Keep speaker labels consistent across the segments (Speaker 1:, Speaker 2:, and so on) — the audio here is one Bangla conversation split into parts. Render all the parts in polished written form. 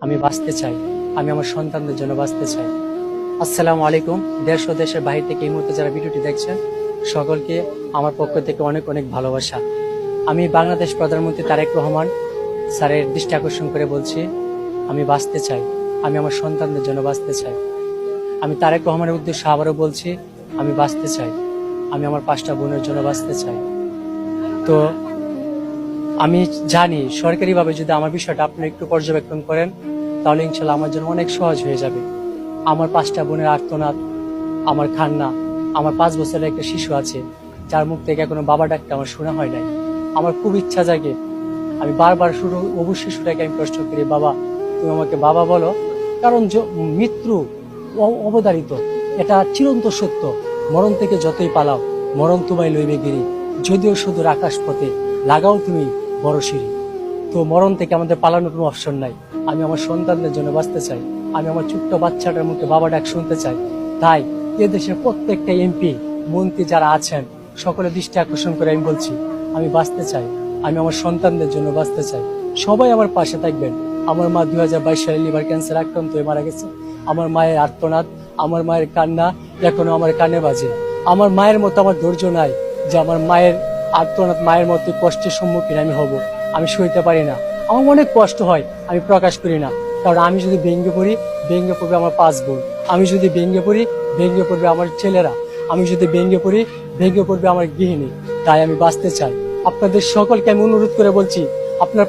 Speaker 1: আমি বাঁচতে চাই, আমি আমার সন্তানদের জন্য বাঁচতে চাই। আসসালামু আলাইকুম। দেশ ও দেশের বাহির থেকে এই মুহূর্তে যারা ভিডিওটি দেখছেন সকলকে আমার পক্ষ থেকে অনেক অনেক ভালোবাসা। আমি বাংলাদেশ প্রধানমন্ত্রী তারেক রহমান স্যারের দৃষ্টি আকর্ষণ করে বলছি, আমি বাঁচতে চাই, আমি আমার সন্তানদের জন্য বাঁচতে চাই। আমি তারেক রহমানের উদ্দেশ্যে আবারও বলছি, আমি বাঁচতে চাই, আমি আমার 5টা বোনের জন্য বাঁচতে চাই। তো আমি জানি সরকারিভাবে যদি আমার বিষয়টা আপনারা একটু পর্যবেক্ষণ করেন তাহলে ইনশাল্লাহ আমার জন্য অনেক সহজ হয়ে যাবে। আমার 5টা বোনের আর্তনাদ, আমার কান্না, আমার 5 বছরের একটা শিশু আছে যার মুখ থেকে এখনো বাবা ডাকতে আমার শোনা হয় নাই। আমার খুব ইচ্ছা জাগে, আমি বারবার শুরু অবশ্যই শিশুটাকে আমি প্রশ্ন করি, বাবা তুমি আমাকে বাবা বলো, কারণ মৃত্যু অবধারিত, এটা চিরন্ত সত্য। মরণ থেকে যতই পালাও মরণ তোমায় লইবে গিরি, যদিও শুধু আকাশ পথে লাগাও তুমি বড় সিঁড়ি। তো মরণ থেকে আমাদের পালানোর কোনো অপশন নাই। আমি আমার সন্তানদের জন্য বাঁচতে চাই, আমি আমার ছোট্ট বাচ্চাটার মুখে বাবা ডাক শুনতে চাই। তাই এ দেশের প্রত্যেকটা এমপি মন্ত্রী যারা আছেন সকলে দৃষ্টি আকর্ষণ করে আমি বলছি, আমি বাঁচতে চাই, আমি আমার সন্তানদের জন্য বাঁচতে চাই। সবাই আমার পাশে থাকবেন। আমার মা 2022 সালে লিভার ক্যান্সার আক্রান্ত হয়ে মারা গেছে। আমার মায়ের আর্তনাদ, আমার মায়ের কান্না এখনো আমার কানে বাজে। আমার মায়ের মতো আমার ধৈর্য নাই যে আমার মায়ের আর্তনাদ, মায়ের মতো কষ্টের সম্মুখীন আমি হব। আমি সইতে পারি না, আমার অনেক কষ্ট হয়, আমি প্রকাশ করি না। কারণ আমি যদি ভেঙে পড়ি, ভেঙে পড়বে আমার 5 বোন। আমি যদি ভেঙে পড়ি, ভেঙে পড়বে আমার ছেলেরা। আমি যদি ভেঙে পড়ি, ভেঙে পড়বে আমার গৃহিণী। তাই আমি বাঁচতে চাই। আপনাদের সকলকে আমি অনুরোধ করে বলছি, আপনার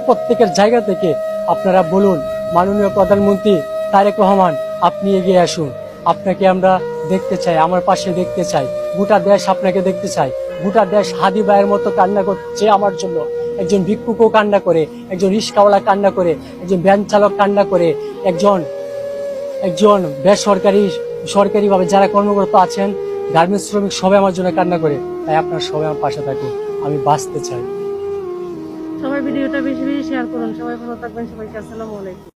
Speaker 1: প্রত্যেকের জায়গা থেকে আপনারা বলুন, মাননীয় প্রধানমন্ত্রী তারেক রহমান আপনি এগিয়ে আসুন। আপনাকে আমরা দেখতে চাই, আমার পাশে দেখতে চাই। গোটা দেশ আপনাকে দেখতে চাই। গোটা দেশ হাদি ভাইয়ের মতো কান্না করছে আমার জন্য। একজন ভিক্ষুকও কান্না করে, একজন রিস্কাওয়ালা কান্না করে, একজন ভ্যান চালক কান্না করে, একজন সরকারিভাবে যারা কর্মরত আছেন, গার্মেন্টস শ্রমিক, সবাই আমার জন্য কান্না করে। তাই আপনারা সবাই আমার পাশে থাকুন, আমি বাঁচতে চাই।
Speaker 2: সবাই ভিডিওটা বেশি বেশি শেয়ার করুন। সবাই ভালো থাকবেন। সবাইকে আসসালামু আলাইকুম।